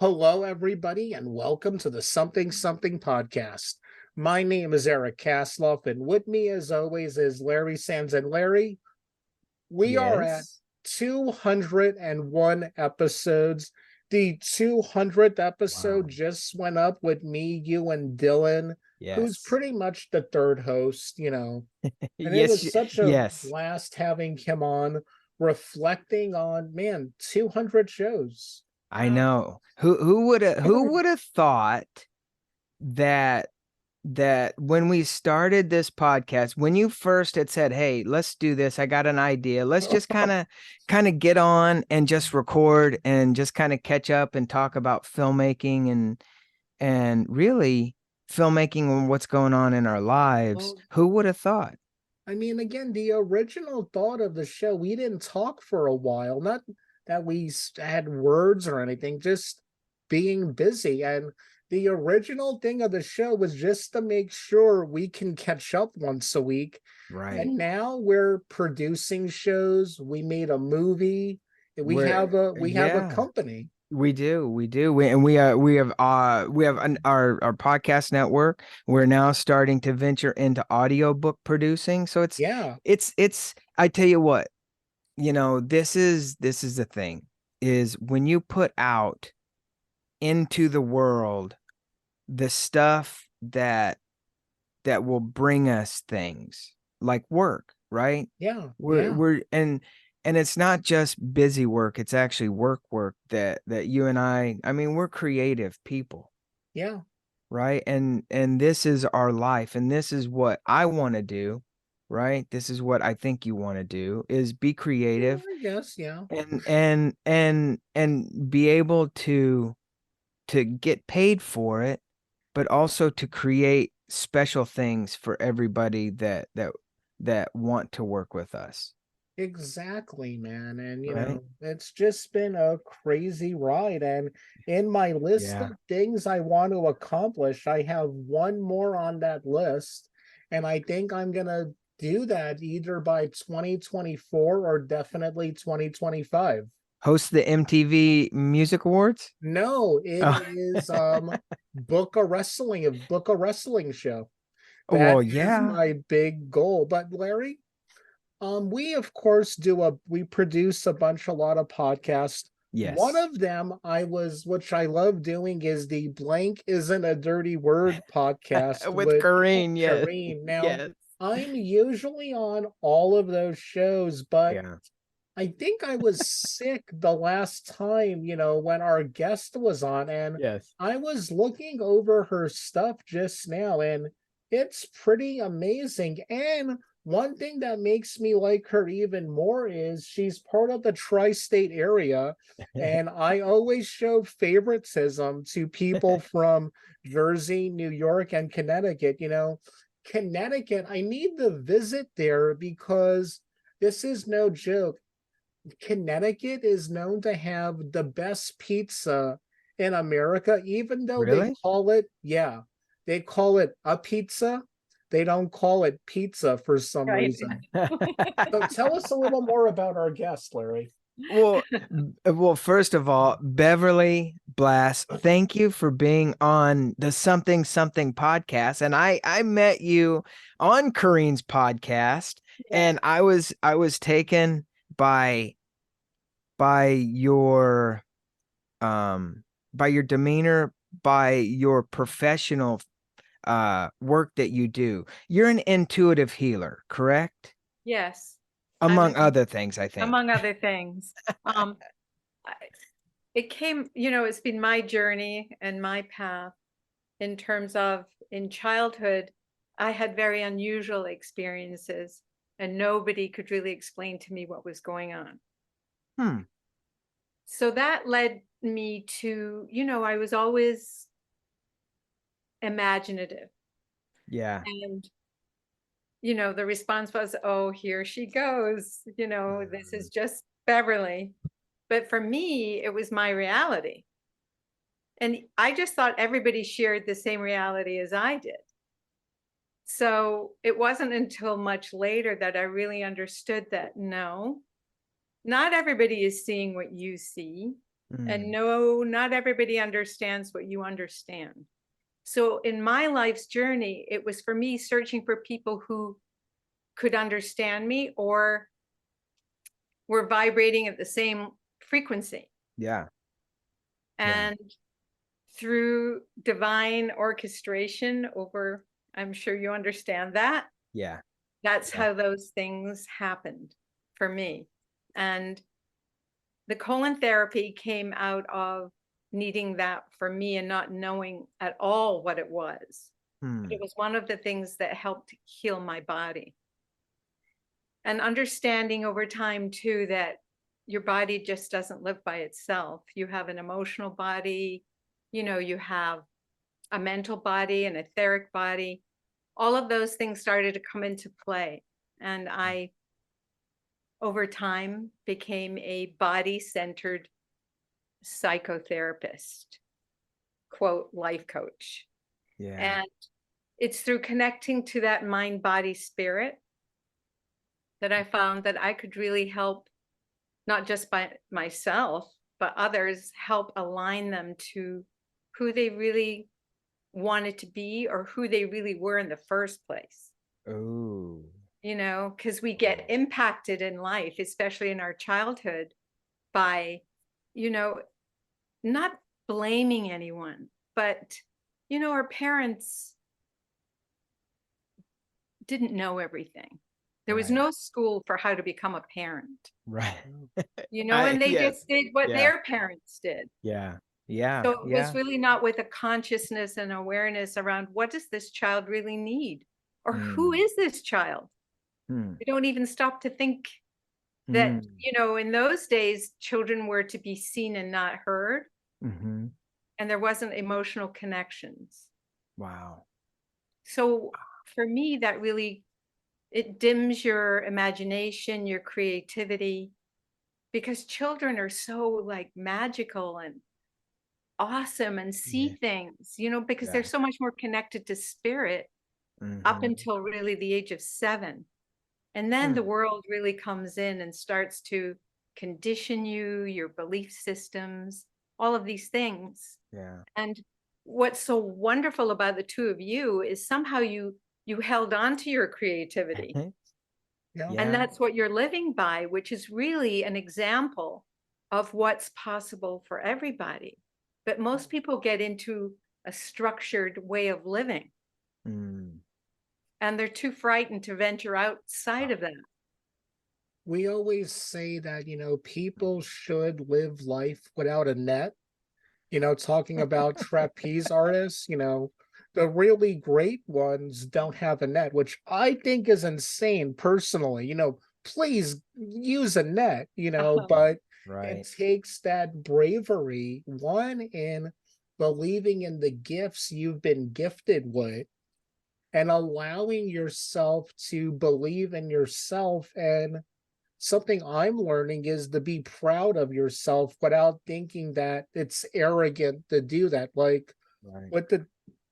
Hello, everybody, and welcome to the Something Something podcast. My name is Eric Kasloff, and with me, as always, is Larry Sands. And Larry, we are at Yes. 201 episodes. The 200th episode Wow. just went up with me, you, and Dylan, who's Yes. pretty much the third host, and it Yes. was such a Yes. blast having him on, reflecting on, man, 200 shows. I know. Who would have thought that when we started this podcast, when you first had said, "Hey, let's do this. I got an idea. Let's just kind of get on and just record and just kind of catch up and talk about filmmaking and really filmmaking and what's going on in our lives." Well, Who would have thought? I mean, again, the original thought of the show, we didn't talk for a while. Not that we had words or anything, just being busy. And the original thing of the show was just to make sure we can catch up once a week. Right. And now we're producing shows. We made a movie. We We're have a yeah. company. We do, we have our podcast network. We're now starting to venture into audiobook producing. So Yeah. it's. I tell you what, this is the thing is when you put out into the world the stuff that will bring us things like work, right? Yeah. We're Yeah. we're and it's not just busy work, it's actually work that you and I mean, we're creative people, Yeah. right? And this is our life and this is what I want to do, right? This is what I think you want to do is be Yeah, creative I guess. Yeah. and be able to get paid for it, but also to create special things for everybody that want to work with us, Exactly, man. And right? it's just been a crazy ride. And in my list of Yeah. things I want to accomplish, I have one more on that list. And I think I'm gonna do that either by 2024 or definitely 2025. Host the MTV Music Awards? No, it Oh, is book a wrestling show. That well, is yeah. my big goal. But Larry, we of course we produce a lot of podcasts. One Yes. of them which I love doing is the Blank Isn't a Dirty Word podcast With with Corinne, yes. Kareen. Now, Yes. I'm usually on all of those shows, but Yeah. I think I was sick the last time, when our guest was on, and Yes. I was looking over her stuff just now, and it's pretty amazing. And one thing that makes me like her even more is she's part of the tri-state area, and I always show favoritism to people from Jersey, New York, and Connecticut. Connecticut, I need to visit there because this is no joke. Connecticut is known to have the best pizza in America, even though Really? they call it a pizza. They don't call it pizza for some Right. reason. So tell us a little more about our guest, Larry. Well, first of all, Beverley Blass, thank you for being on the Something Something podcast. And I met you on Kareen's podcast, and I was taken by by your by your demeanor, by your professional work that you do. You're an intuitive healer, correct? Yes. Among other things, I think. Among other things. I- It came, it's been my journey and my path in terms of in childhood, I had very unusual experiences and nobody could really explain to me what was going on. Hmm. So that led me to, I was always imaginative. Yeah. And the response was, oh, here she goes. This is just Beverly. But for me, it was my reality. And I just thought everybody shared the same reality as I did. So it wasn't until much later that I really understood that no, not everybody is seeing what you see. And no, not everybody understands what you understand. So in my life's journey, it was for me searching for people who could understand me or were vibrating at the same frequency. Yeah. And through divine orchestration over, I'm sure you understand that. Yeah. That's how those things happened for me. And the colon therapy came out of needing that for me and not knowing at all what it was. It was one of the things that helped heal my body. And understanding over time too, that your body just doesn't live by itself. You have an emotional body, you know, you have a mental body, an etheric body. All of those things started to come into play. And I, over time, became a body-centered psychotherapist, quote, life coach. Yeah. And it's through connecting to that mind, body, spirit that I found that I could really help, not just by myself, but others, help align them to who they really wanted to be or who they really were in the first place. Oh. You know, because we get impacted in life, especially in our childhood, by, you know, not blaming anyone, but, you know, our parents didn't know everything. There was no school for how to become a parent. Right. You know, and they just did what Yeah. their parents did. Yeah. Yeah. So it was really not with a consciousness and awareness around what does this child really need? Or who is this child? We don't even stop to think that, you know, in those days, children were to be seen and not heard. And there wasn't emotional connections. Wow. So for me, that really, it dims your imagination, your creativity, because children are so like magical and awesome and see things, you know, because they're so much more connected to spirit up until really the age of 7. And then the world really comes in and starts to condition you, your belief systems, all of these things. Yeah. And what's so wonderful about the two of you is somehow you held on to your creativity. And that's what you're living by, which is really an example of what's possible for everybody. But most people get into a structured way of living. And they're too frightened to venture outside of that. We always say that, you know, people should live life without a net. You know, talking about trapeze artists, you know, the really great ones don't have a net, which I think is insane personally. You know, please use a net, you know, but it takes that bravery, one, in believing in the gifts you've been gifted with and allowing yourself to believe in yourself. And something I'm learning is to be proud of yourself without thinking that it's arrogant to do that. Like with the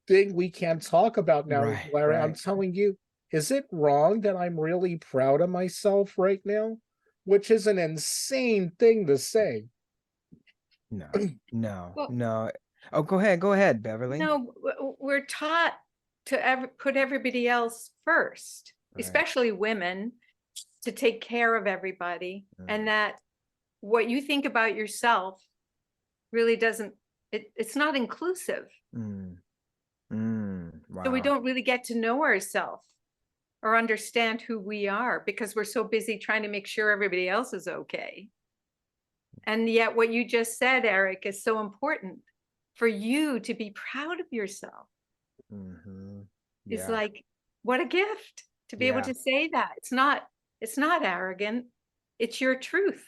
thing we can't talk about now, Larry, I'm telling you, is it wrong that I'm really proud of myself right now? Which is an insane thing to say. No, no, Well, no. Oh, go ahead, Beverly. No, we're taught to put everybody else first, especially women, to take care of everybody. And that what you think about yourself really doesn't, it's not inclusive. Wow. So we don't really get to know ourselves or understand who we are because we're so busy trying to make sure everybody else is okay. And yet what you just said, Eric, is so important for you to be proud of yourself. It's like, what a gift to be able to say that. It's not arrogant. It's your truth.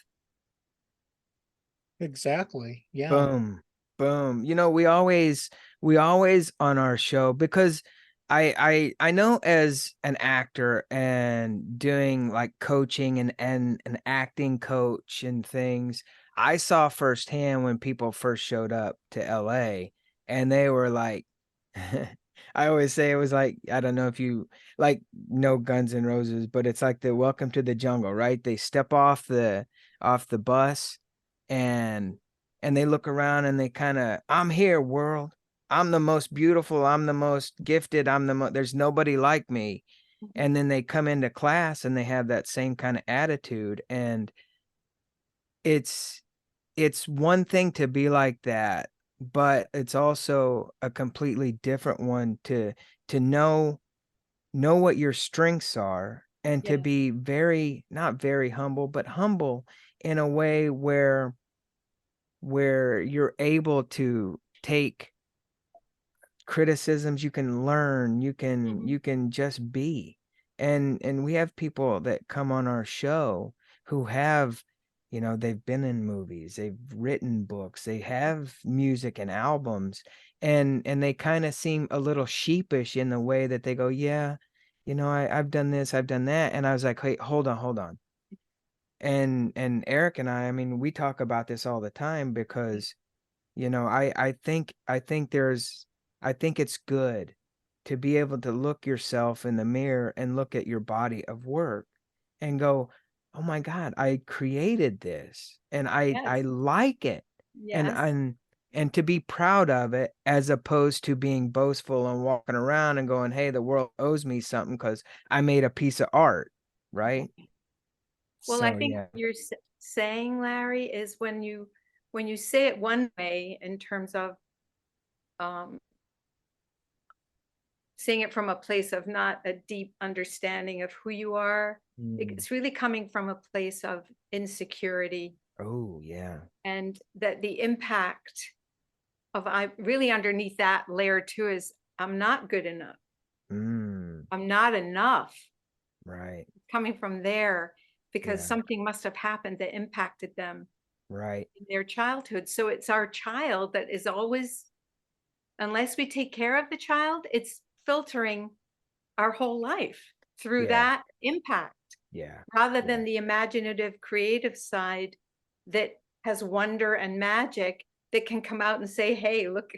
Exactly. Yeah. Boom. Boom. You know, we always on our show, because I know as an actor and doing like coaching and an acting coach and things, I saw firsthand when people first showed up to LA and they were like, I always say it was like, I don't know if you like know Guns N' Roses, but it's like the Welcome to the Jungle, right? They step off the bus and and they look around and they kind of, I'm here, world. I'm the most beautiful. I'm the most gifted. There's nobody like me. And then they come into class and they have that same kind of attitude. And it's one thing to be like that, but it's also a completely different one to know what your strengths are, and to Yeah. be very, not very humble, but humble in a way where you're able to take criticisms, you can learn, you can just be. And we have people that come on our show who have, they've been in movies, they've written books, they have music and albums, and they kind of seem a little sheepish in the way that they go, yeah, I've done this, I've done that. And I was like, hey, hold on. And Eric and I mean, we talk about this all the time because I think it's good to be able to look yourself in the mirror and look at your body of work and go, oh my God, I created this and I Yes. like it. And Yes. and to be proud of it, as opposed to being boastful and walking around and going, hey, the world owes me something because I made a piece of art, right? Well, I So think yeah. what you're saying, Larry, is when you say it one way in terms of um, seeing it from a place of not a deep understanding of who you are, it's really coming from a place of insecurity, Oh yeah. and that the impact of I really underneath that layer too is I'm not good enough. I'm not enough. Right. Coming from there because Yeah. something must have happened that impacted them Right. in their childhood. So it's our child that is always, unless we take care of the child, it's filtering our whole life through Yeah. that impact, Yeah. rather Yeah. than the imaginative, creative side that has wonder and magic that can come out and say, hey, look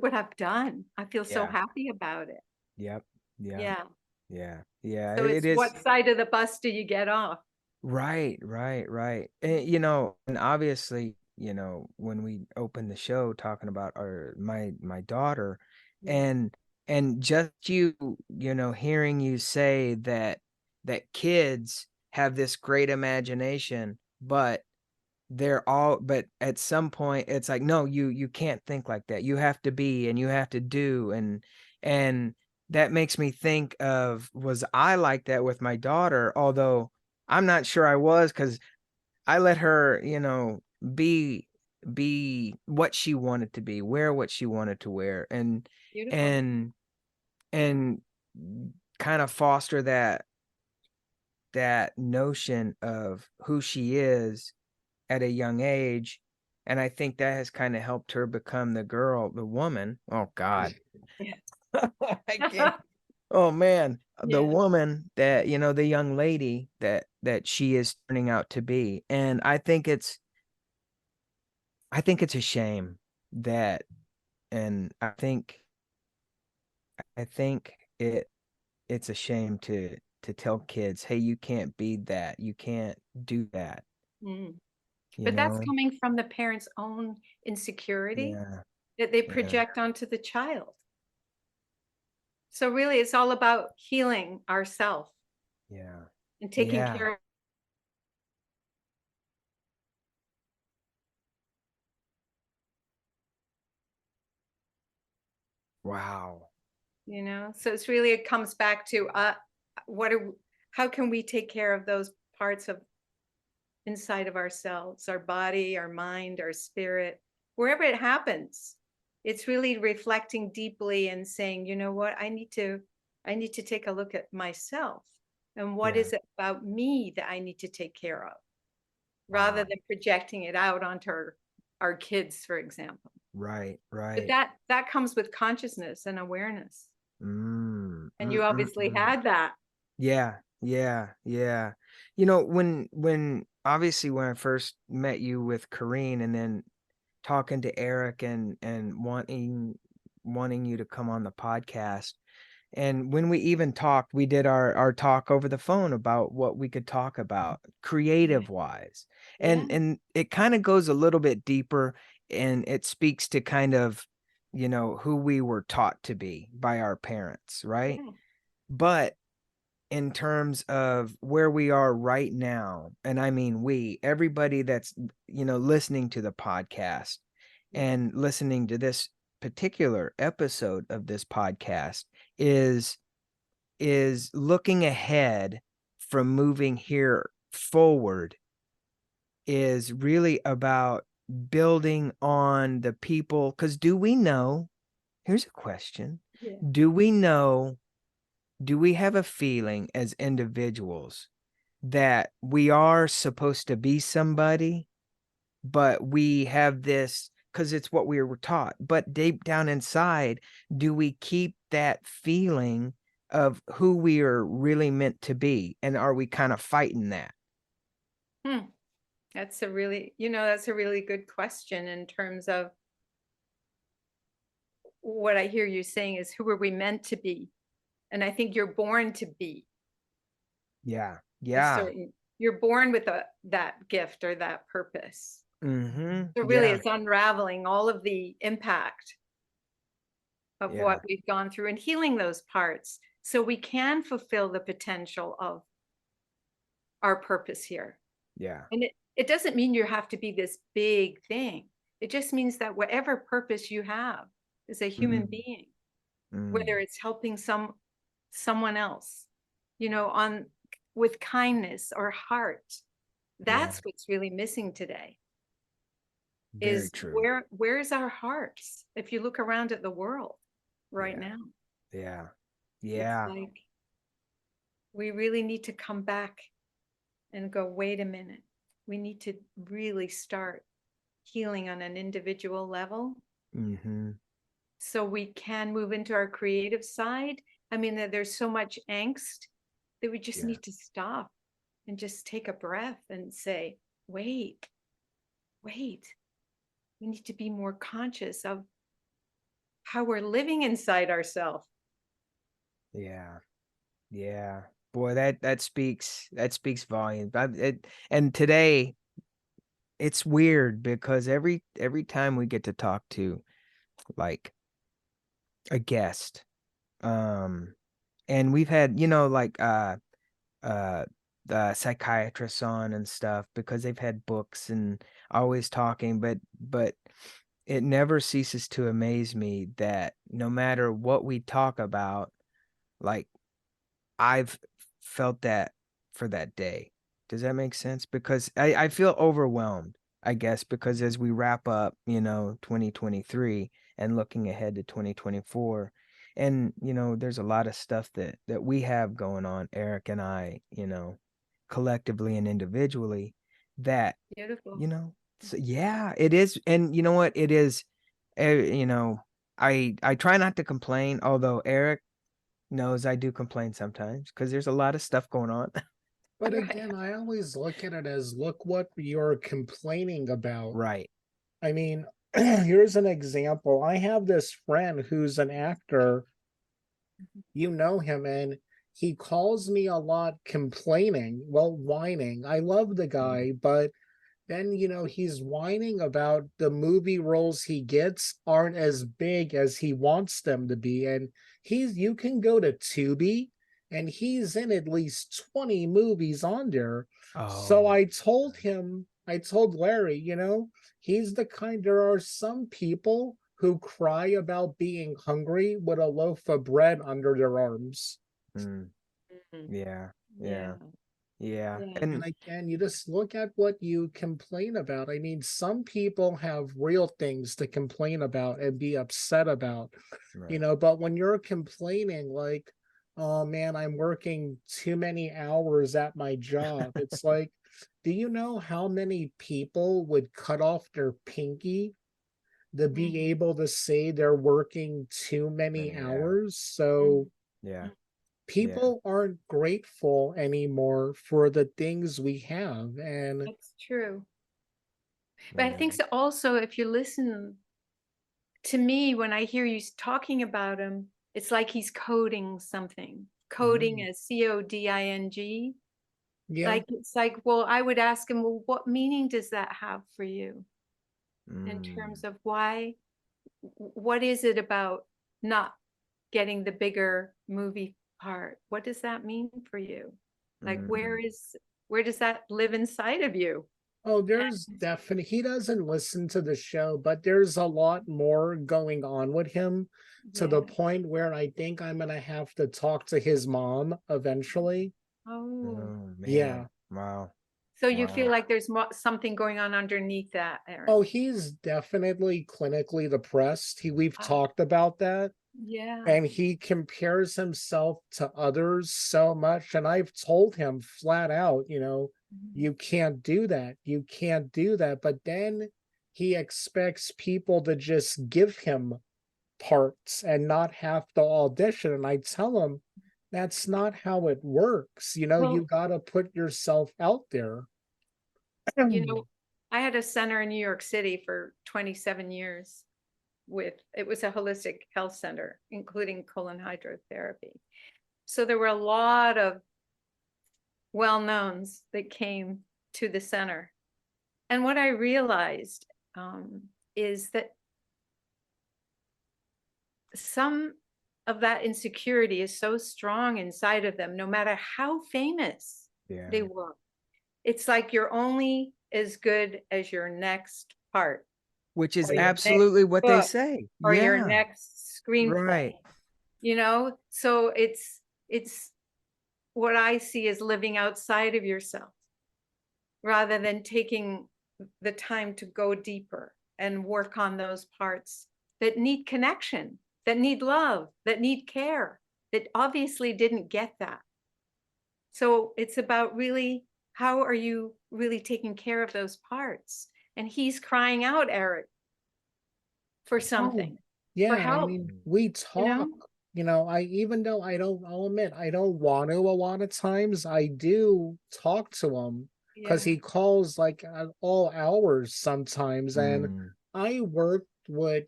what I've done. I feel so Yeah. happy about it. Yep. Yeah. Yeah. Yeah. Yeah. So It it's is. what side of the bus do you get off? Right. Right. Right. And, and obviously, when we opened the show talking about my daughter, Yeah. and just hearing you say that kids have this great imagination, but but at some point it's like, no, you can't think like that. You have to be, and you have to do. And that makes me think of, was I like that with my daughter? Although I'm not sure I was, because I let her, be what she wanted to be, wear what she wanted to wear, Beautiful. and and kind of foster that notion of who she is at a young age. And I think that has kind of helped her become the woman. Oh God. Yeah. I can't. Oh man, the Yeah. woman that, the young lady that she is turning out to be. And I think it's a shame that, and I think it's a shame to tell kids, hey, you can't be that. You can't do that, Mm. you But that's know? coming from the parent's own insecurity Yeah. that they Yeah. project onto the child. So really it's all about healing ourselves Yeah. and taking Yeah. care of, Wow. so it's really, it comes back to what are how can we take care of those parts of inside of ourselves, our body, our mind, our spirit, wherever it happens. It's really reflecting deeply and saying, you know what, I need to take a look at myself, and what Yeah. is it about me that I need to take care of, rather Wow. than projecting it out onto our kids, for example. Right. But Right. that comes with consciousness and awareness. And you obviously Mm. had that. Yeah. Yeah. Yeah. When obviously when I first met you with Kareen, and then talking to Eric, and wanting you to come on the podcast. And when we even talked, we did our talk over the phone about what we could talk about creative wise. And it kind of goes a little bit deeper, and it speaks to kind of, who we were taught to be by our parents, right? Yeah. But in terms of where we are right now, and I mean everybody that's listening to the podcast and listening to this particular episode of this podcast is looking ahead from moving here forward, is really about building on the people. Because here's a question. Yeah. Do we have a feeling as individuals that we are supposed to be somebody, but we have this because it's what we were taught, but deep down inside, do we keep that feeling of who we are really meant to be? And are we kind of fighting that? That's a really good question in terms of what I hear you saying is, who are we meant to be? And I think you're born to be. Yeah. You're born with that gift or that purpose. Mm-hmm. So really it's unraveling all of the impact of what we've gone through and healing those parts so we can fulfill the potential of our purpose here. Yeah. And it doesn't mean you have to be this big thing. It just means that whatever purpose you have as a human being, whether it's helping someone else, with kindness or heart, that's what's really missing today. Very true. Where's our hearts? If you look around at the world right now. Yeah. It's like we really need to come back and go, wait a minute. We need to really start healing on an individual level. So we can move into our creative side. I mean, there's so much angst that we just need to stop and just take a breath and say, wait. We need to be more conscious of how we're living inside ourselves. Yeah. Boy, that speaks volumes. And today it's weird because every time we get to talk to like a guest, and we've had, the psychiatrists on and stuff because they've had books and always talking, but it never ceases to amaze me that no matter what we talk about, like I've felt that for that day. Does that make sense? Because I feel overwhelmed, I guess, because as we wrap up, 2023 and looking ahead to 2024, and, there's a lot of stuff that we have going on, Eric and I, collectively and individually that, Beautiful. so yeah, it is. And you know what? It is, I try not to complain, although Eric knows I do complain sometimes because there's a lot of stuff going on. But again, I always look at it as, look what you're complaining about. Right. I mean, here's an example. I have this friend who's an actor. You know him, and he calls me a lot complaining, well, whining. I love the guy, but then, he's whining about the movie roles he gets aren't as big as he wants them to be. And you can go to Tubi and he's in at least 20 movies on there. So I told Larry, he's the kind, there are some people who cry about being hungry with a loaf of bread under their arms. Yeah. And again, you just look at what you complain about. I mean, some people have real things to complain about and be upset about, but when you're complaining like, oh man, I'm working too many hours at my job, it's like, do you know how many people would cut off their pinky to be able to say they're working too many hours? So people aren't grateful anymore for the things we have. And that's true. But I think so also, if you listen to me, when I hear you talking about him, it's like he's coding something, coding as CODING. Yeah. Like, it's like, well, I would ask him, well, what meaning does that have for you in terms of why, what is it about not getting the bigger movie part? What does that mean for you? Like, where does that live inside of you? Oh, there's definitely, he doesn't listen to the show, but there's a lot more going on with him to the Yeah. point where I think I'm gonna have to talk to his mom eventually. Oh, Yeah. Man. Wow. so you feel Wow. like there's something going on underneath that, Aaron? Oh, he's definitely clinically depressed. We've Ah, talked about that. yeah. And he compares himself to others so much. And I've told him flat out, Mhm. you can't do that. You can't do that. But then he expects people to just give him parts and not have to audition. And I tell him that's not how it works. You Well, got to put yourself out there. you know, I had a center in New York City for 27 years it was a holistic health center, including colon hydrotherapy. So there were a lot of well-knowns that came to the center. And what I realized is that some of that insecurity is so strong inside of them, no matter how famous they Yeah. were. It's like you're only as good as your next part, Which is or your next absolutely what they book, say. or your Yeah. next screenplay. Right. So it's what I see as living outside of yourself rather than taking the time to go deeper and work on those parts that need connection, that need love, that need care, that obviously didn't get that. So it's about really, how are you really taking care of those parts? And he's crying out, Eric, for Oh, something, for yeah. I help, mean, we you talk, know? I, even though I'll admit, I don't want to a lot of times, I do talk to him because Yeah. he calls like at all hours sometimes. And Mm. I worked with,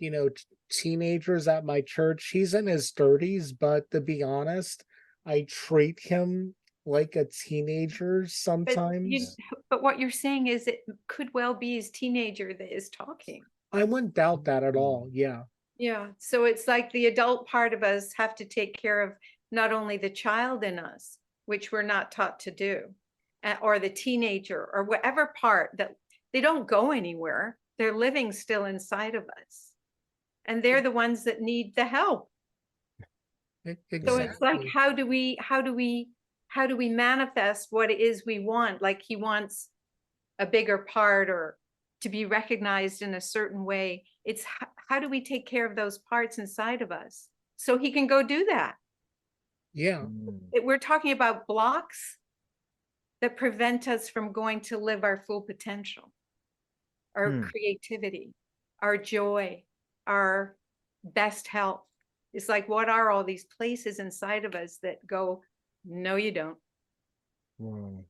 teenagers at my church. He's in his 30s, but to be honest, I treat him like a teenager But sometimes. but what you're saying is it could well be his teenager that is talking. I wouldn't doubt that at all. Yeah. Yeah. So it's like the adult part of us have to take care of not only the child in us, which we're not taught to do, or the teenager, or whatever part that they don't go anywhere. They're living still inside of us. And they're the ones that need the help. So it's like, Exactly. how do we manifest what it is we want? Like he wants a bigger part, or to be recognized in a certain way. It's how do we take care of those parts inside of us so he can go do that? Yeah. We're talking about blocks that prevent us from going to live our full potential, our Hmm. creativity, our joy, our best health. It's like, what are all these places inside of us that go, no, you don't? Whoa.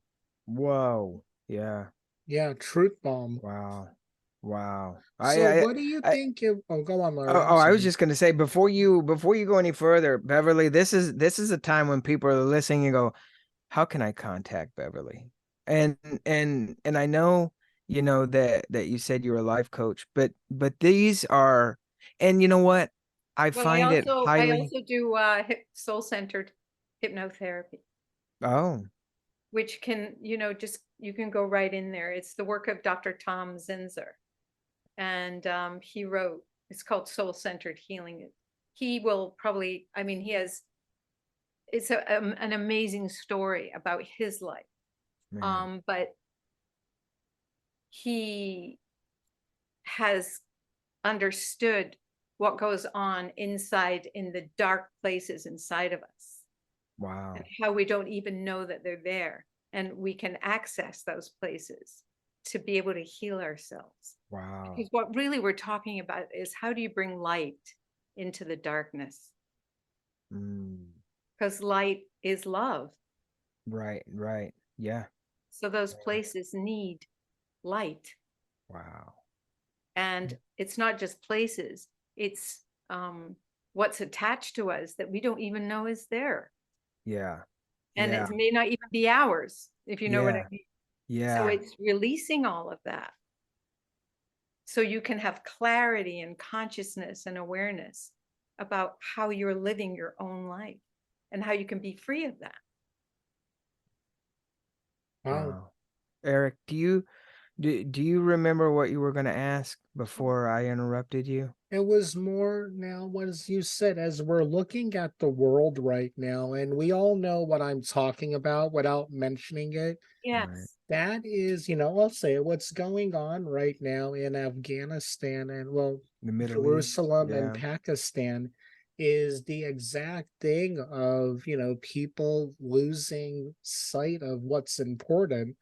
Whoa. Yeah. Yeah. Truth bomb. Wow. Wow. So what do you think oh, go on, Larry. I'm I was sorry. just going to say before you go any further, Beverly, this is a time when people are listening and go, how can I contact Beverly? And I know, that you said you're a life coach, but these are, and you know what? I Well, I find it also I highly, also do soul-centered hypnotherapy, oh, which can, just you can go right in there. It's the work of Dr. Tom Zinzer. And he wrote, it's called Soul-Centered Healing. He will probably, I mean, it's an amazing story about his life. man. But he has understood what goes on inside, in the dark places inside of us, and Wow. how we don't even know that they're there. And we can access those places to be able to heal ourselves. Wow. Because what really we're talking about is, how do you bring light into the darkness? Mm. Because light is love. Right, right. Yeah. So those places need light. Wow. And it's not just places, it's what's attached to us that we don't even know is there. Yeah. And Yeah. it may not even be ours. if you know what I Yeah. mean. Yeah. So it's releasing all of that. So you can have clarity and consciousness and awareness about how you're living your own life and how you can be free of that. Wow. Wow. Eric, do you remember what you were going to ask before I interrupted you? It was more now, as you said, as we're looking at the world right now, and we all know what I'm talking about without mentioning it. Right. Yes. That is, I'll say it, what's going on right now in Afghanistan and, well, The Middle East. Jerusalem and Yeah. Pakistan is the exact thing of, people losing sight of what's important.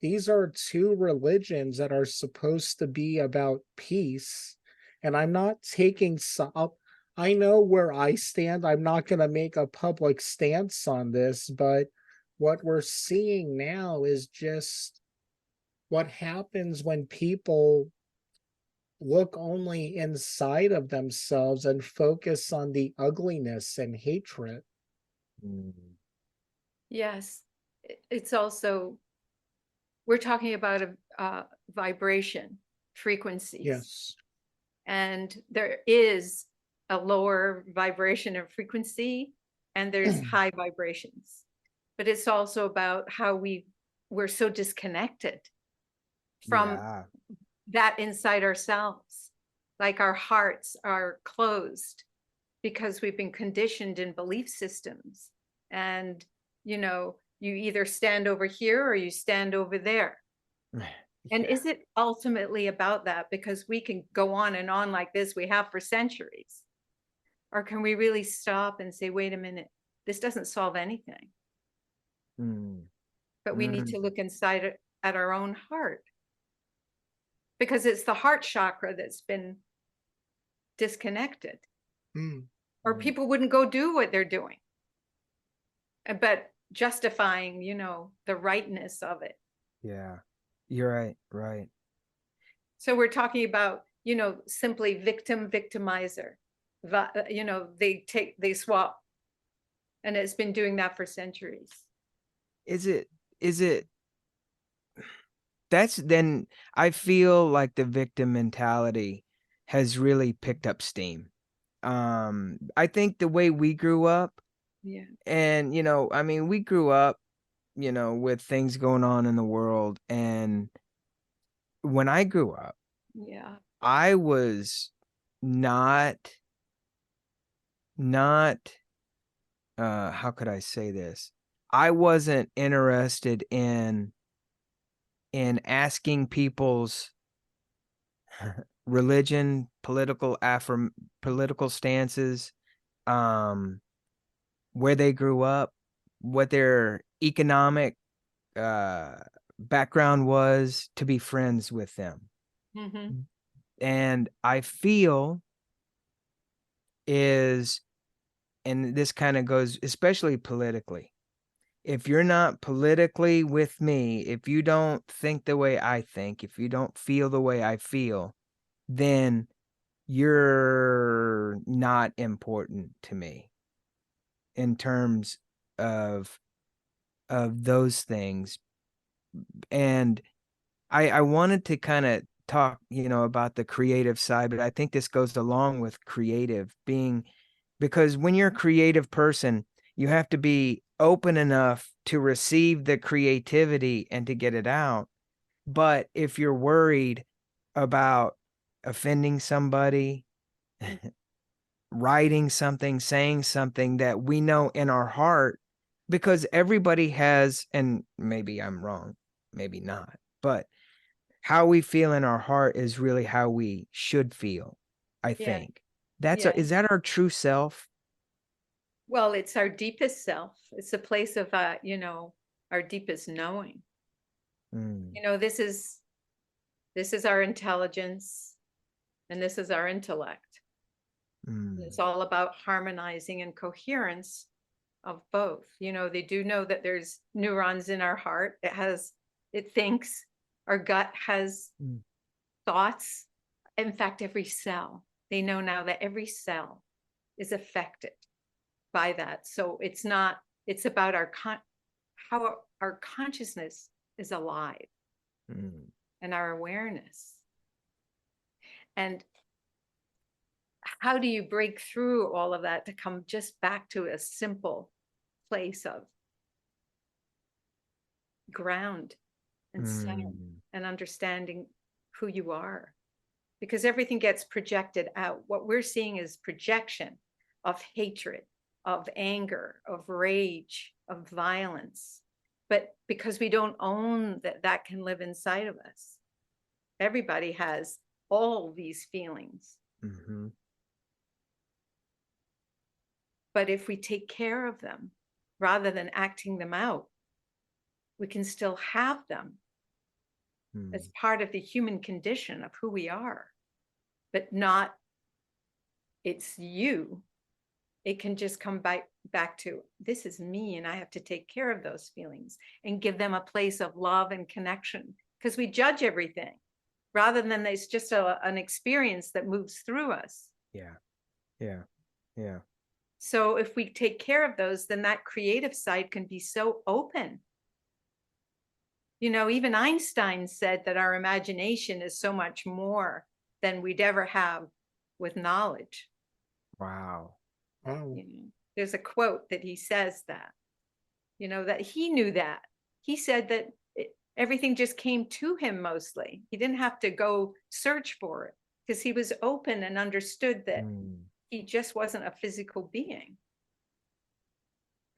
These are two religions that are supposed to be about peace. And I'm not taking some up. I know where I stand. I'm not going to make a public stance on this, but what we're seeing now is just what happens when people look only inside of themselves and focus on the ugliness and hatred. Mm. Yes. It's also, we're talking about a vibration, frequencies. Yes. And there is a lower vibration of frequency and there's high vibrations. But it's also about how we're so disconnected from Yeah. that inside ourselves. Like our hearts are closed because we've been conditioned in belief systems. And, you either stand over here or you stand over there. And Yeah. is it ultimately about that? Because we can go on and on like this, we have for centuries. Or can we really stop and say, wait a minute, this doesn't solve anything, Mm. but we need Mm. to look inside at our own heart. Because it's the heart chakra that's been disconnected. Mm. Or Mm. people wouldn't go do what they're doing. But justifying, the rightness of it. Yeah. You're right. Right. So we're talking about, simply victim, victimizer. They swap. And it's been doing that for centuries. Is it that's then I feel like the victim mentality has really picked up steam. I think the way we grew up, Yeah. and I mean, we grew up, with things going on in the world, and when I grew up, Yeah. I was not how could I say this? I wasn't interested in asking people's religion, political stances, um, where they grew up, what their economic background was, to be friends with them. Mm-hmm. And I feel is, and this kind of goes, especially politically, if you're not politically with me, if you don't think the way I think, if you don't feel the way I feel, then you're not important to me in terms of those things. And I wanted to kind of talk, about the creative side, but I think this goes along with creative being, because when you're a creative person, you have to be open enough to receive the creativity and to get it out. But if you're worried about offending somebody, writing something, saying something that we know in our heart, because everybody has, and maybe I'm wrong, maybe not, but how we feel in our heart is really how we should feel, I Yeah. think. Yeah. Is that our true self? Well, it's our deepest self. It's a place of, our deepest knowing. Mm. This is our intelligence and this is our intellect. Mm. It's all about harmonizing and coherence of both. They do know that there's neurons in our heart. It thinks. Our gut has Mm. thoughts. In fact, every cell, they know now that every cell is affected by that. So it's about how our consciousness is alive and our awareness. And how do you break through all of that to come just back to a simple place of ground and center and understanding who you are? Because everything gets projected out. What we're seeing is projection of hatred, of anger, of rage, of violence. But because we don't own that that can live inside of us, everybody has all these feelings. But if we take care of them, rather than acting them out, we can still have them as part of the human condition of who we are, but not it's you. It can just come back to, this is me, and I have to take care of those feelings and give them a place of love and connection, because we judge everything rather than it's just an experience that moves through us. Yeah. So if we take care of those, then that creative side can be so open. You know, even Einstein said that our imagination is so much more than we'd ever have with knowledge. Wow. You know, there's a quote that he says that, you know, that he knew that. He said that everything just came to him mostly. He didn't have to go search for it because he was open and understood that he just wasn't a physical being.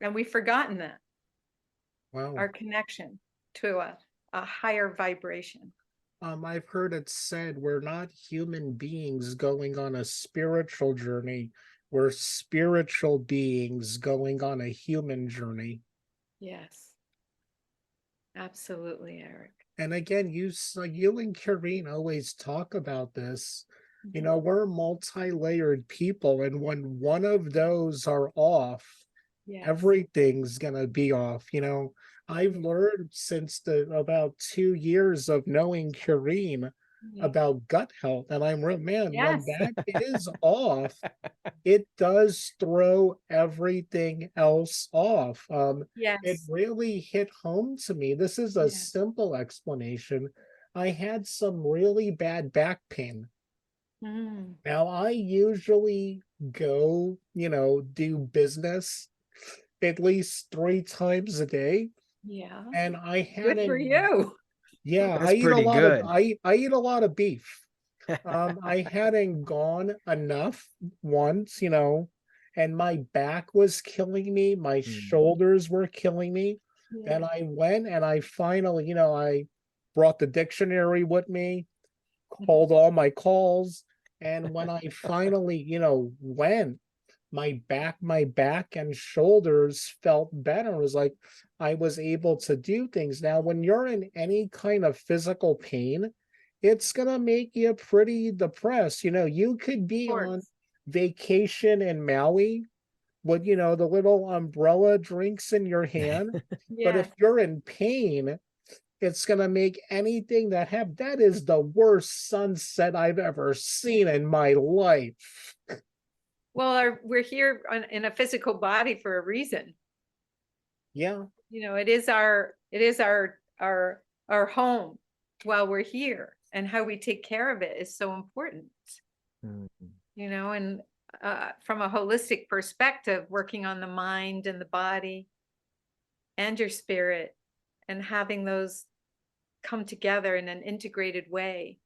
And we've forgotten that. Wow. Our connection to a higher vibration. I've heard it said we're not human beings going on a spiritual journey. We're spiritual beings going on a human journey. Yes. Absolutely, Eric. And again, you and Kareen always talk about this. You know, we're multi-layered people, and when one of those are off, everything's gonna be off. You know, I've learned since about 2 years of knowing Kareen about gut health, and I'm real man, when that is off, it does throw everything else off. It really hit home to me. This is a simple explanation. I had some really bad back pain. Now, I usually go, do business at least 3 times a day. Yeah. And I Good for hadn't, you. yeah, That's pretty good. I eat a lot of beef. I hadn't gone enough once, and my back was killing me, my shoulders were killing me. And I went and I finally, I brought the dictionary with me, called all my calls. And when I finally, went, my back and shoulders felt better. It was like I was able to do things. Now, when you're in any kind of physical pain, it's gonna make you pretty depressed. You could be on vacation in Maui with, the little umbrella drinks in your hand. But if you're in pain, it's gonna make anything that is the worst sunset I've ever seen in my life. Well, we're here in a physical body for a reason. Yeah. It is our home while we're here, and how we take care of it is so important. And from a holistic perspective, working on the mind and the body and your spirit, and having those come together in an integrated way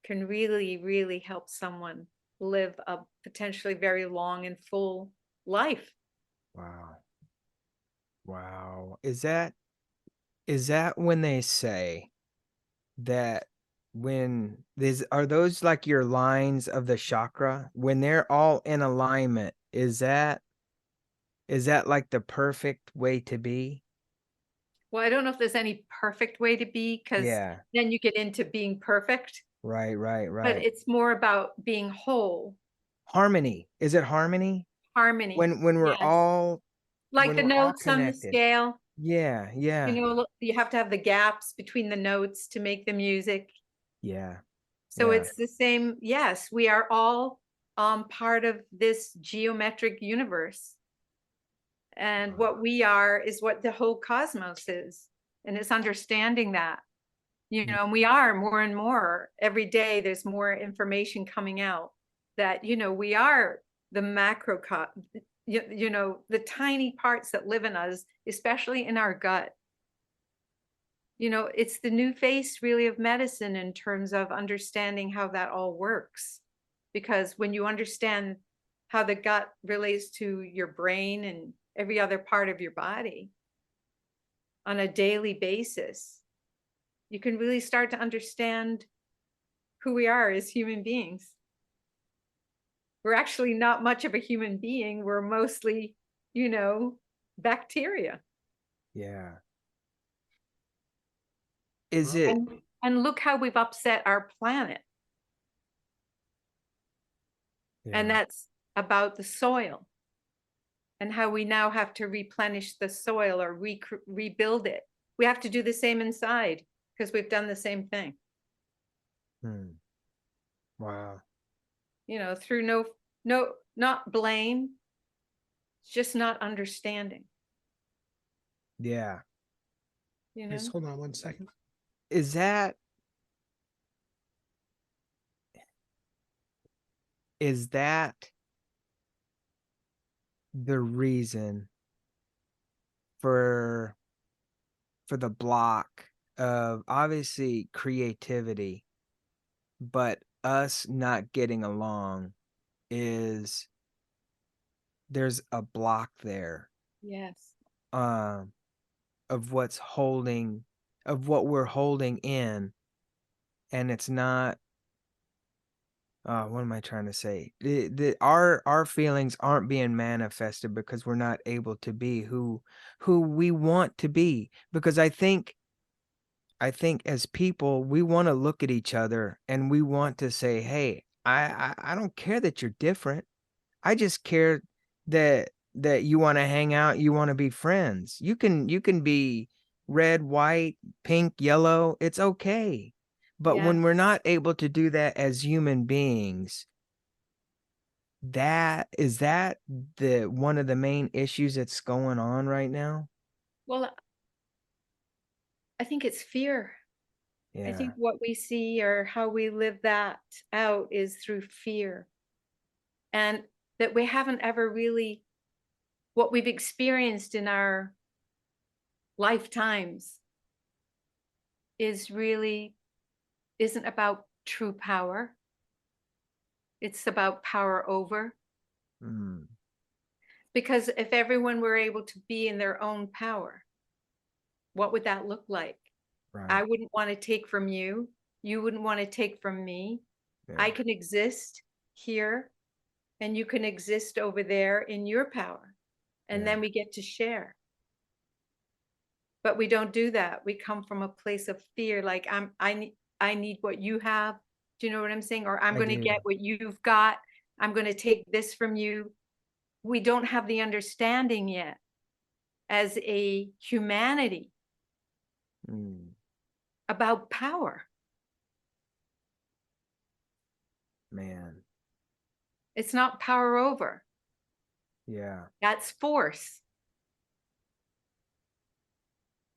can really, really help someone live a potentially very long and full life. Wow. Is that when they say that are those like your lines of the chakra when they're all in alignment? Is that like the perfect way to be? Well, I don't know if there's any perfect way to be, because then you get into being perfect. Right. But it's more about being whole. Harmony. Is it harmony? Harmony. When we're all like the notes on the scale. Yeah. You have to have the gaps between the notes to make the music. Yeah. So it's the same. Yes, we are all part of this geometric universe. And what we are is what the whole cosmos is. And it's understanding that, you know, and we are more and more every day. There's more information coming out that, you know, we are the macro, you know, the tiny parts that live in us, especially in our gut. You know, it's the new face really of medicine in terms of understanding how that all works. Because when you understand how the gut relates to your brain and every other part of your body on a daily basis, you can really start to understand who we are as human beings. We're actually not much of a human being. We're mostly, you know, bacteria. Yeah. Is it? And look how we've upset our planet. And Yeah. that's about the soil and how we now have to replenish the soil or rebuild it. We have to do the same inside because we've done the same thing. Wow. You know, through not blame, just not understanding. Yeah. You know, Just hold on one second. Is that the reason for the block of obviously creativity, but us not getting along is there's a block there yes. of what we're holding in, and it's not what am I trying to say? Our feelings aren't being manifested because we're not able to be who we want to be. Because I think as people, we want to look at each other and we want to say, "Hey, I don't care that you're different. I just care that you want to hang out, you want to be friends. You can be red, white, pink, yellow. It's okay." But Yeah. when we're not able to do that as human beings, that the one of the main issues that's going on right now? Well, I think it's fear. I Yeah. think what we see or how we live that out is through fear. And that we haven't ever really, what we've experienced in our lifetimes isn't about true power. It's about power over. Mm, Because if everyone were able to be in their own power, what would that look like? I right. wouldn't want to take from you. You wouldn't want to take from me. I Yeah. can exist here and you can exist over there in your power. And Yeah. then we get to share. But we don't do that. We come from a place of fear, like I need what you have. Do you know what I'm saying? Or I'm I going to do. get what you've got. I'm going to take this from you. We don't have the understanding yet as a humanity Mm, about power. man. It's not power over. Yeah. That's force.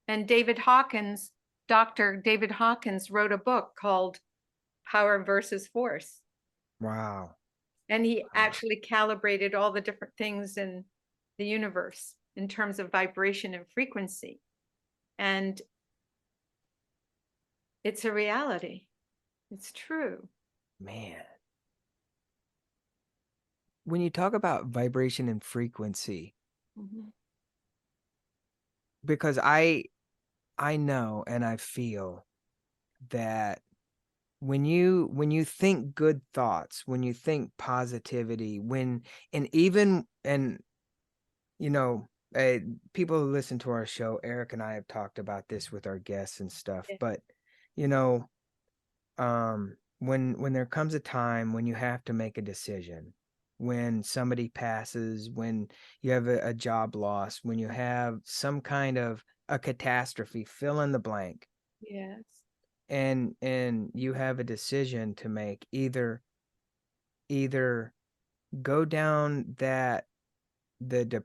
And Dr. David Hawkins wrote a book called Power versus Force. Wow. And he actually calibrated all the different things in the universe in terms of vibration and frequency. And it's a reality. It's true. Man. When you talk about vibration and frequency, Mhm. because I know and I feel that when you think good thoughts, when you think positivity, and you know, people who listen to our show, Eric and I have talked about this with our guests and stuff, Yeah. but you know, when there comes a time when you have to make a decision, when somebody passes, when you have a job loss, when you have some kind of a catastrophe, fill in the blank, Yes. and you have a decision to make, either go down that the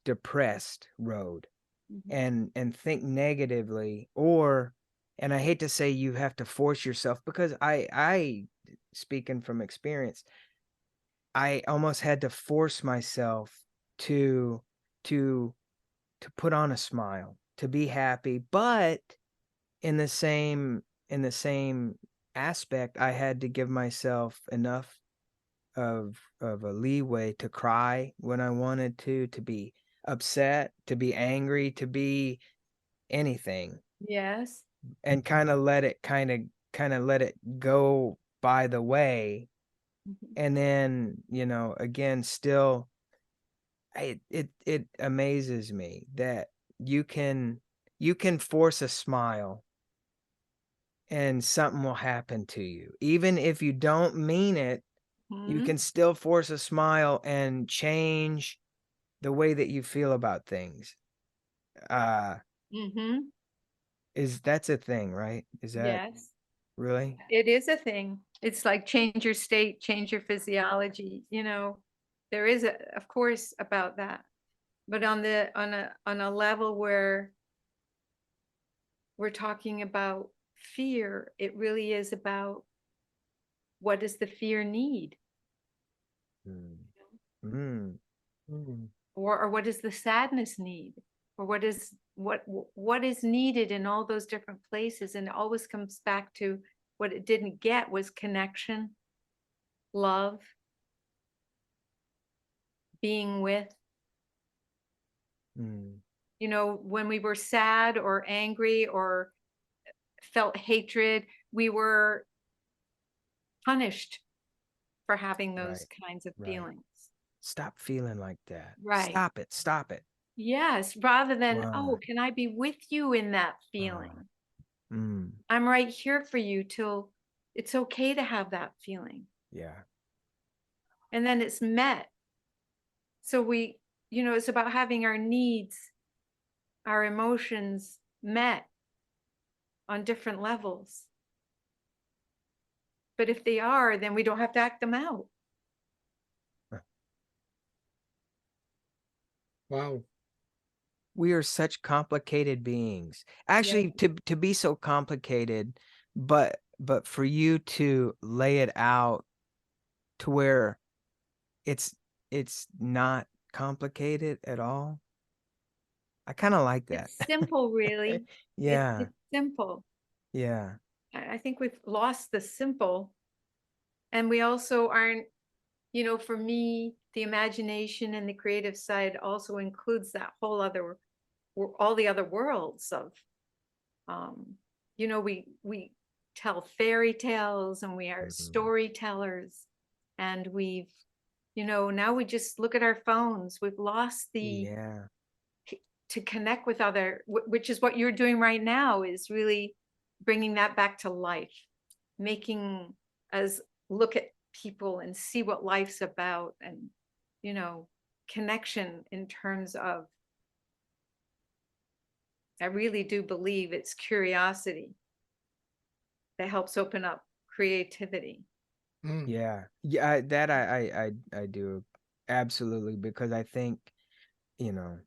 depressed road Mhm. and think negatively, and I hate to say you have to force yourself, because I speaking from experience, I almost had to force myself to to to put on a smile, to be happy, but in the same aspect, I had to give myself enough of a leeway to cry when I wanted to be upset, to be angry, to be anything, Yes. and kind of let it go by the way. Mhm. And then, again, still, it amazes me that you can you can force a smile and something will happen to you. Even if you don't mean it, you Mhm. can still force a smile and change the way that you feel about things. Uh, Mhm. that's a thing, right? Is that Yes. really? It is a thing. It's like change your state, change your physiology, there is of course about that. But on a level where we're talking about fear, it really is about what does the fear need? Mm. Mm. Mm. Or what does the sadness need? Or what is needed in all those different places? And it always comes back to what it didn't get was connection, love, being with. Mm. When we were sad or angry or felt hatred, we were punished for having those Right, kinds of right. feelings. Stop feeling like that. Right. Stop it. Stop it. Yes, rather than, Wow. oh, can I be with you in that Wow. feeling? Mm. I'm right here for you till it's okay to have that feeling. Yeah. And then it's met. So it's about having our needs, our emotions met on different levels. But if they are, then we don't have to act them out. Wow. We are such complicated beings. Yeah. Actually, to be so complicated, but for you to lay it out to where it's it's not complicated at all. I kind of like that. It's simple, really. It's Yeah. it's simple. Yeah. I think we've lost the simple, and we also aren't, for me, the imagination and the creative side also includes that whole other, all the other worlds of, um, we tell fairy tales and we are Mhm. storytellers, and now we just look at our phones. We've lost Yeah. to connect with other, which is what you're doing right now, is really bringing that back to life, making us look at people and see what life's about, and you know connection in terms of, I really do believe it's curiosity that helps open up creativity. Mm. Yeah. Yeah, I do absolutely, because I think, you know,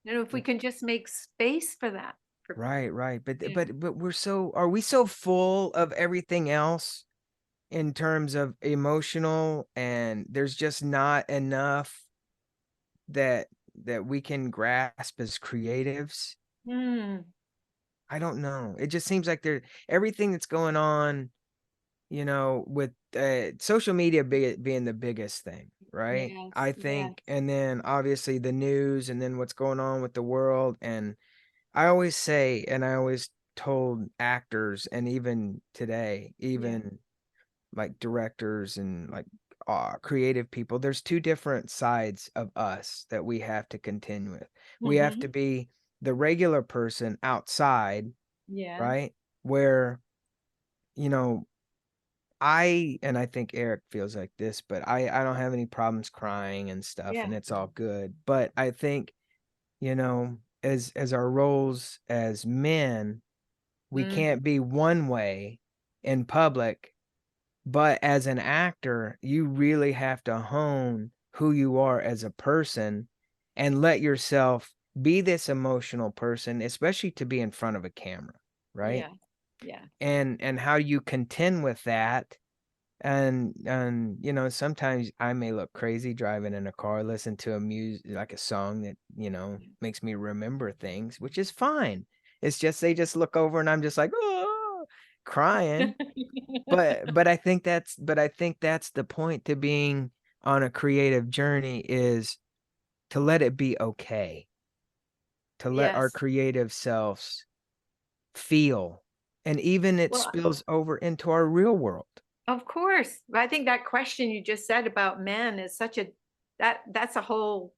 If we can just make space for that, for right, right. you know But are we so full of everything else in terms of emotional, and there's just not enough that we can grasp as creatives? Hmm. I don't know. It just seems like everything that's going on, with social media being the biggest thing, right? Yes, I yes. think, and then obviously the news, and then what's going on with the world. And I always say, and I always told actors, and even today, Yeah. even like directors and like creative people, there's two different sides of us that we have to contend with. We have to Hmm. be the regular person outside, Yes. right? Where, you know, and I think Eric feels like this, but I don't have any problems crying and stuff, Yeah. and it's all good. But I think, as our roles as men, we Mm. can't be one way in public, but as an actor, you really have to hone who you are as a person and let yourself be this emotional person, especially to be in front of a camera, right? Yeah. Yeah. And how you contend with that. And you know, sometimes I may look crazy driving in a car, listen to a music, like a song that, you know, makes me remember things, which is fine. It's just they just look over and I'm just like, oh, crying. But I think that's the point to being on a creative journey, is to let it be okay, to let our Yes. creative selves feel, and even it Well, spills over into our real world. of course. I think that question you just said about men is such a that's a whole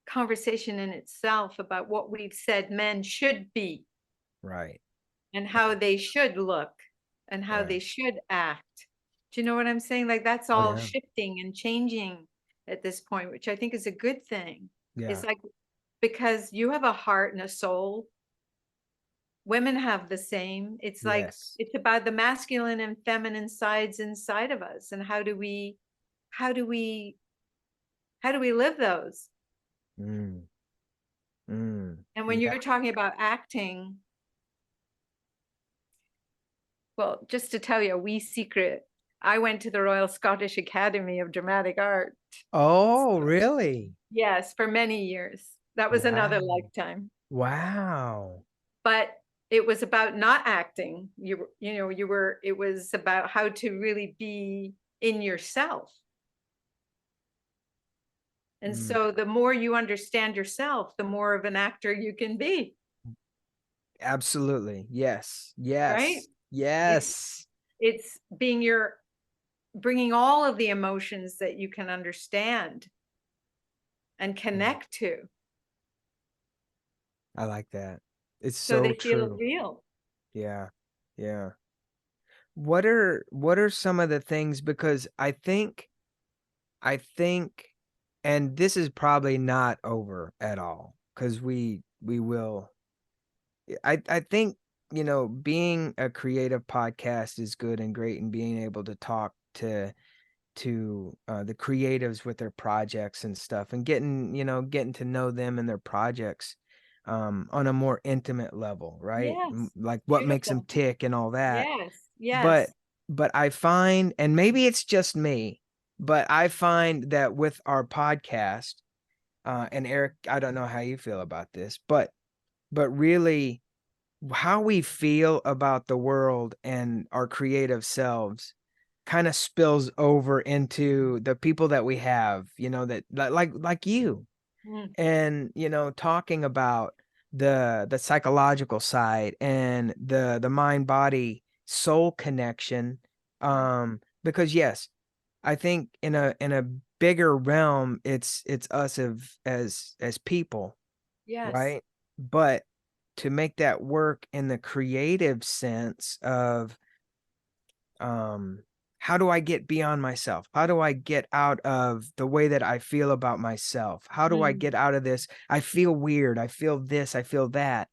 conversation in itself about what we've said men should be Right. and how they should look and how they Right. should act. Do you know what I'm saying? Like that's Oh all yeah. shifting and changing at this point, which I think is a good thing. Yeah. It's like because you have a heart and a soul, women have the same. It's like Yes. it's about the masculine and feminine sides inside of us, and how do we how do we live those? Mm. Mm. And when Yeah. you're talking about acting, well, just to tell you a wee secret, I went to the Royal Scottish Academy of Dramatic Art. Oh, really? Yes, for many years. That was another Wow. lifetime. Wow. But it was about not acting. It was about how to really be in yourself. And Mm. so the more you understand yourself, the more of an actor you can be, Absolutely. Yes. right? Yes. It's Yes. it's bringing all of the emotions that you can understand and connect to I like that. It's so so they feel true. real. Yeah. Yeah. What are some of the things, because I think and this is probably not over at all, because we will I think, you know, being a creative podcast is good and great, and being able to talk to the creatives with their projects and stuff, and getting to know them and their projects on a more intimate level, right? Yes. Like what makes them Beautiful. tick and all that. Yes. But Yes. but I find, and maybe it's just me, but I find that with our podcast, and Eric, I don't know how you feel about this, but really how we feel about the world and our creative selves kind of spills over into the people that we have, like you, Mm. and talking about the psychological side and the mind body soul connection, because yes, I think in a bigger realm, it's us as people, Yes. right? But to make that work in the creative sense of, um how do I get beyond myself? How do I get out of the way that I feel about myself? How do I Mm. get out of this? I feel weird. I feel this, I feel that.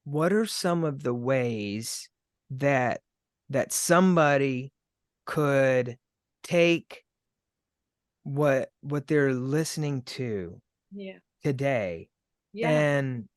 What are some of the ways that somebody could take what they're listening to Yeah. today, Yeah.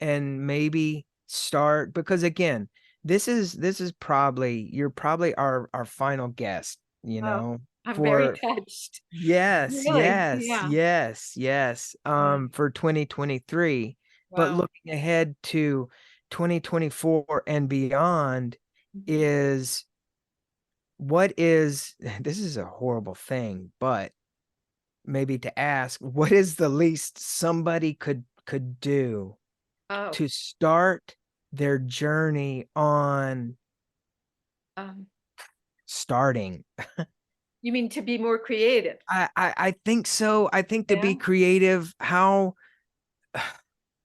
and maybe start, because again, this is probably, you're probably our final guest, Oh, I'm very for touched. yes, Really? yes, Yeah. yes, yes, Yeah. for 2023. But Wow. looking ahead to 2024 and beyond, Mhm. is what is this is a horrible thing, but maybe to ask, what is the least somebody could do Oh, to start their journey on um, starting? you mean to be more creative? I think so. I think to Yeah. be creative, how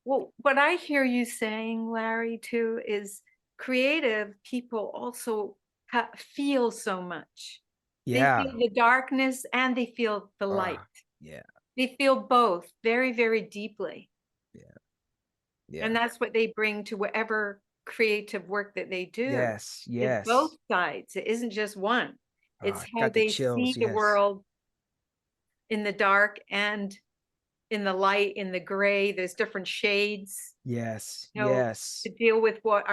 Well, what I hear you saying, Larry, too, is creative people also feel so much. They yeah. feel the darkness and they feel the light. Yeah. They feel both very, very deeply. Yeah. And Yeah. that's what they bring to whatever creative work that they do. Yes. It's both Yes. sides. It isn't just one. It's how Got the they chills. see the Yes. world in the dark and in the light, in the gray. There's different shades, Yes. you know, Yes. to deal with what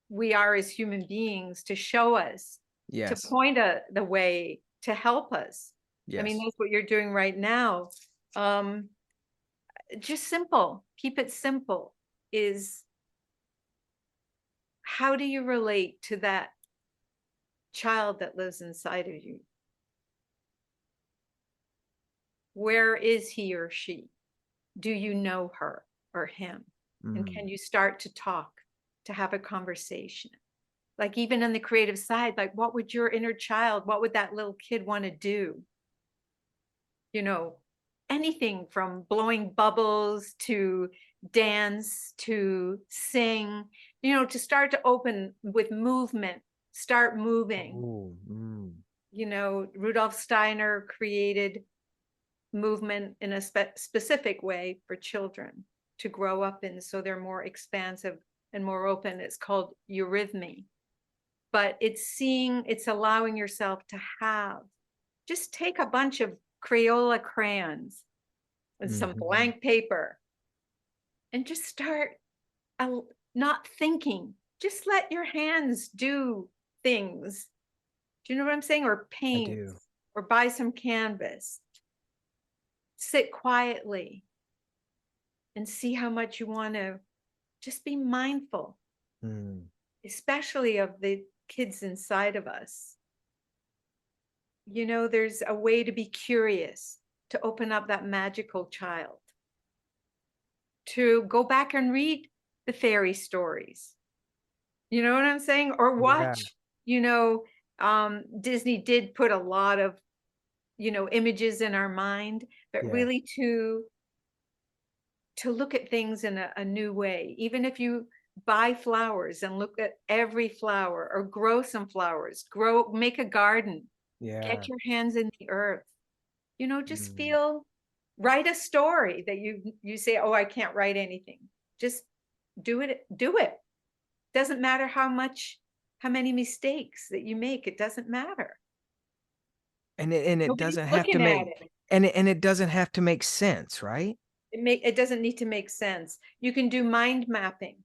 we are as human beings, to show us, to Yes. point the way, to help us. I mean, Yes. that's what you're doing right now. Just simple, keep it simple, is how do you relate to that child that lives inside of you? Where is he or she? Do you know her or him? And can you start to talk, to have a conversation? Like even in the creative side, like what would your inner child, what would that little kid want to do? You know, anything from blowing bubbles to dance to sing, you know, to start to open with movement, start moving. Ooh, You know, Rudolf Steiner created movement in a specific way for children to grow up in, so they're more expansive and more open. It's called eurythmy. But it's allowing yourself to just take a bunch of Crayola crayons and some blank paper and just start not thinking. Just let your hands do things. Do you know what I'm saying? Or I paint, do. or buy some canvas. Sit quietly and see how much you want to just be mindful, especially of the kids inside of us. You know, there's a way to be curious, to open up that magical child, to go back and read the fairy stories. You know what I'm saying? Or watch, you know, Disney did put a lot of, you know, images in our mind, but really to look at things in a new way. Even if you buy flowers and look at every flower, or grow some flowers, make a garden, get your hands in the earth, you know, just write a story that you say, oh, I can't write anything. Just do it. Doesn't matter how many mistakes that you make. It doesn't matter. And it Nobody's doesn't have to looking make, at it. and it doesn't have to make sense, right? It doesn't need to make sense. You can do mind mapping.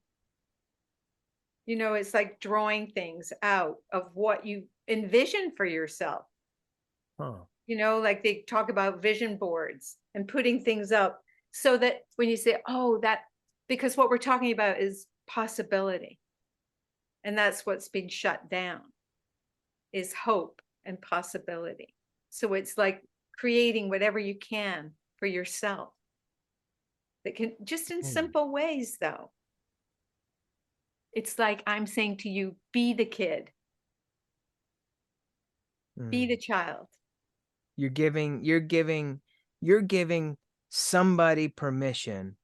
You know, it's like drawing things out of what you envision for yourself. You know, like they talk about vision boards and putting things up, so that when you say, oh, because what we're talking about is possibility. And that's what's been shut down, is hope and possibility. So it's like creating whatever you can for yourself, that can, just in simple ways though. It's like I'm saying to you, be the kid, be the child. You're giving somebody permission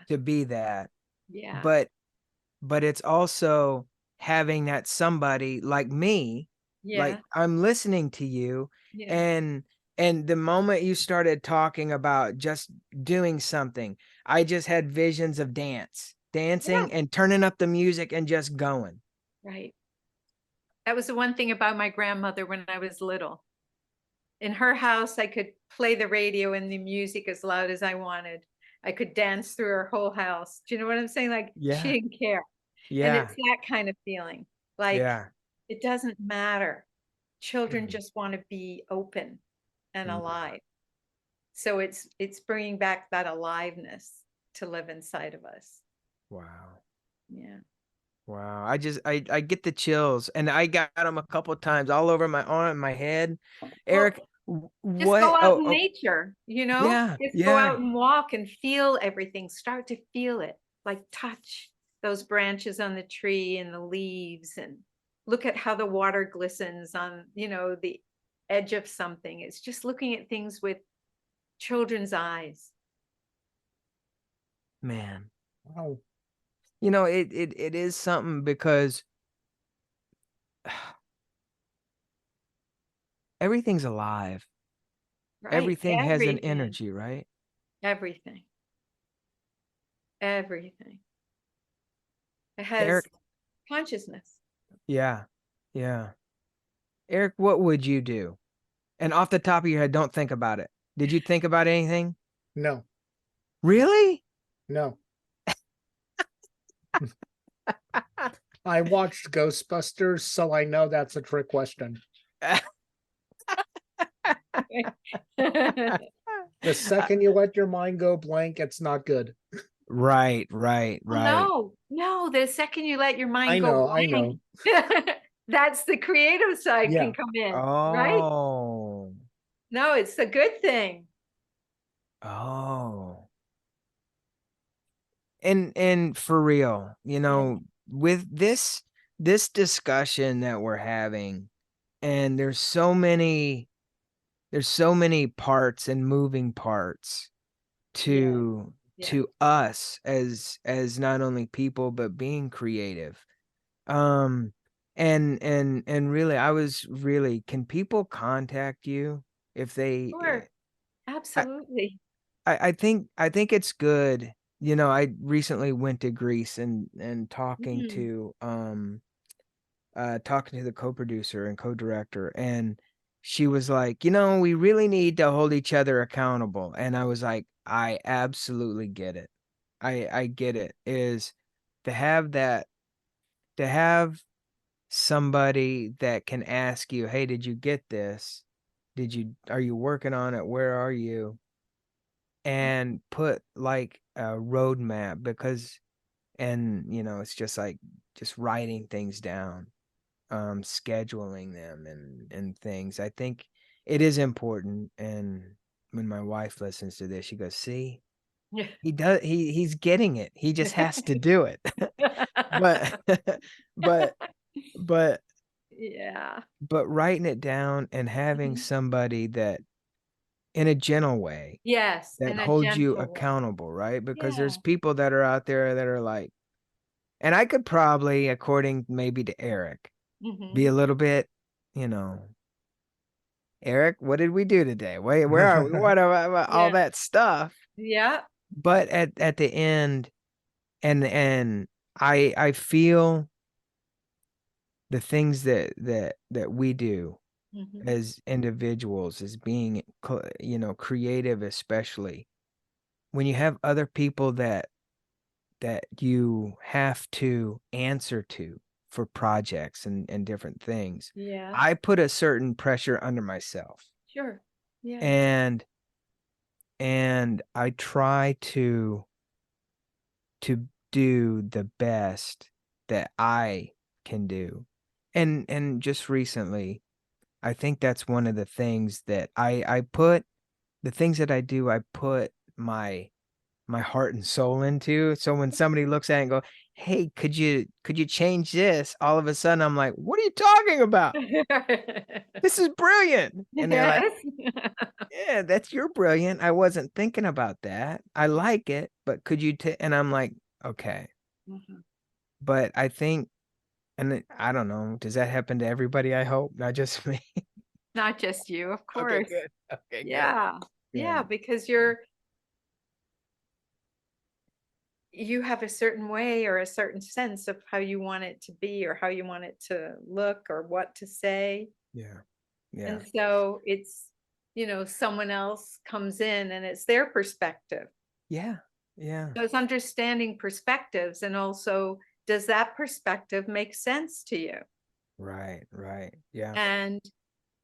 to be that. Yeah. But it's also having that somebody like me, like I'm listening to you, and the moment you started talking about just doing something, I just had visions of dancing and turning up the music and just going. Right. That was the one thing about my grandmother when I was little. In her house, I could play the radio and the music as loud as I wanted. I could dance through her whole house. Do you know what I'm saying? Like she didn't care. And it's that kind of feeling. Like it doesn't matter. Children just want to be open and alive. So it's bringing back that aliveness to live inside of us. Wow. Yeah. Wow. I get the chills, and I got them a couple of times all over my arm, my head. Eric, just go out in nature, you know? Just go out and walk and feel everything. Start to feel it, like touch those branches on the tree and the leaves, and look at how the water glistens on, you know, the edge of something. It's just looking at things with children's eyes. Man. Wow. You know, it is something, because everything's alive. Right. Everything has an energy, right? Everything. It has Eric, consciousness. Yeah. Eric, what would you do? And off the top of your head, don't think about it. Did you think about anything? No, Really? no. I watched Ghostbusters, so I know that's a trick question. The second you let your mind go blank, it's not good. Right. Well, no, the second you let your mind I go know, I blank, know. that's the creative side Yeah. can come in, right? Oh. No, it's a good thing. Oh. And for real, with this discussion that we're having, and there's so many parts and moving parts to Yeah. us as not only people but being creative. And really, can people contact you if they Sure. I, Absolutely. I think it's good. I recently went to Greece and Mhm. talking to the co-producer and co-director, and she was like, we really need to hold each other accountable. And I was like, I absolutely get it. I get it. Is to have that, to have somebody that can ask you, hey, did you get this? Are you working on it? Where are you? And put like a roadmap, because, and it's just like just writing things down, scheduling them and things. I think it is important. And when my wife listens to this, she goes, see, Yeah. he's getting it. He just has to do it. But but but Yeah. but writing it down and having Mhm. somebody that, in a gentle way, Yes, that in a holds you gentle way. accountable, right? Because there's Yeah. people that are out there that are like, and I could probably, according maybe to Eric, be a Mhm. little bit, Eric, what did we do today? Where are we? What about all Yeah. that stuff? Yeah. But at the end, and I feel the things that we do Mhm. as individuals, as being creative, especially when you have other people that you have to answer to for projects and different things. Yeah. I put a certain pressure under myself, Sure. Yeah. and I try to do the best that I can do. And just recently, I think that's one of the things that I put, the things that I do, I put my heart and soul into. So when somebody looks at it and go, hey, could you change this? All of a sudden I'm like, what are you talking about? This is brilliant. And they're like, Yes. yeah, that's, you're brilliant. I wasn't thinking about that. I like it, but could you and I'm like, okay. Mhm. But I think, I don't know, does that happen to everybody? I hope, not just me. Not just you, of Okay, course. good. Okay, good. Yeah. Yeah, Good. because you have a certain way or a certain sense of how you want it to be or how you want it to look or what to say. Yeah. Yeah. And so it's, someone else comes in and it's their perspective. Yeah. Yeah. So it's understanding perspectives and also, does that perspective make sense to you? Right. Right. Yeah. And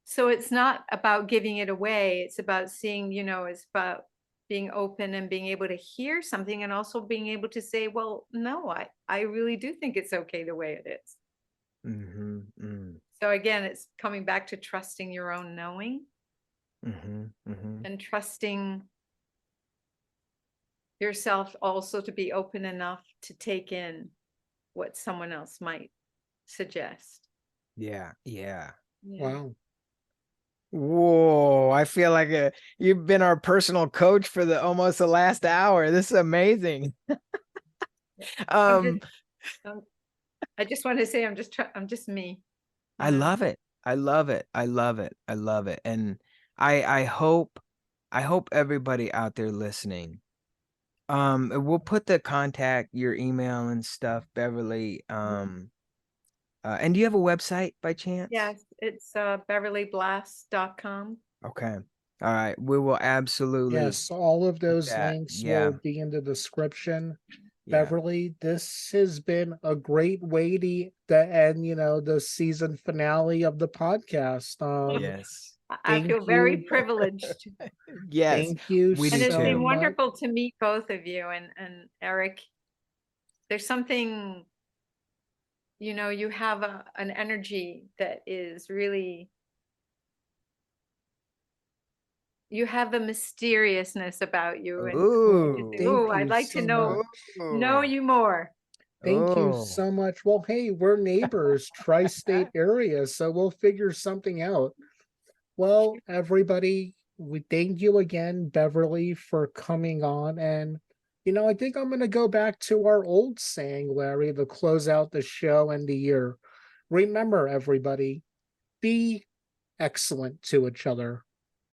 so it's not about giving it away. It's about seeing, it's about being open and being able to hear something and also being able to say, well, no, I really do think it's okay the way it is. Mm-hmm. Mm. So again, it's coming back to trusting your own knowing Mm-hmm. Mm-hmm. and trusting yourself also to be open enough to take in what someone else might suggest. Yeah. Yeah. Yeah. Wow. Whoa, I feel like you've been our personal coach for almost the last hour. This is amazing. I'm just, Um, um, I just want to say I'm just me, I love it. I love it. I love it. I love it. And I hope everybody out there listening. We'll put the contact, your email and stuff, Beverly. And do you have a website by chance? Yes, it's beverlyblass.com. Okay. All right. We will absolutely. Yes, all of those that. links Yeah. will be in the description. Yeah. Beverly, this has been a great way to end, the season finale of the podcast. Yes. I Thank feel very you. privileged. Yes. Thank you We do And it's so been too. much. wonderful to meet both of you. And Eric, there's something, you have an energy that is really, you have a mysteriousness about you. And Ooh. Thank I'd you like to so know much. you more. Thank you Oh. so much. Well, hey, we're neighbors, tri-state area, so we'll figure something out. Well, everybody, we thank you again, Beverly, for coming on. And, I think I'm going to go back to our old saying, Larry, to close out the show and the year. Remember, everybody, be excellent to each other.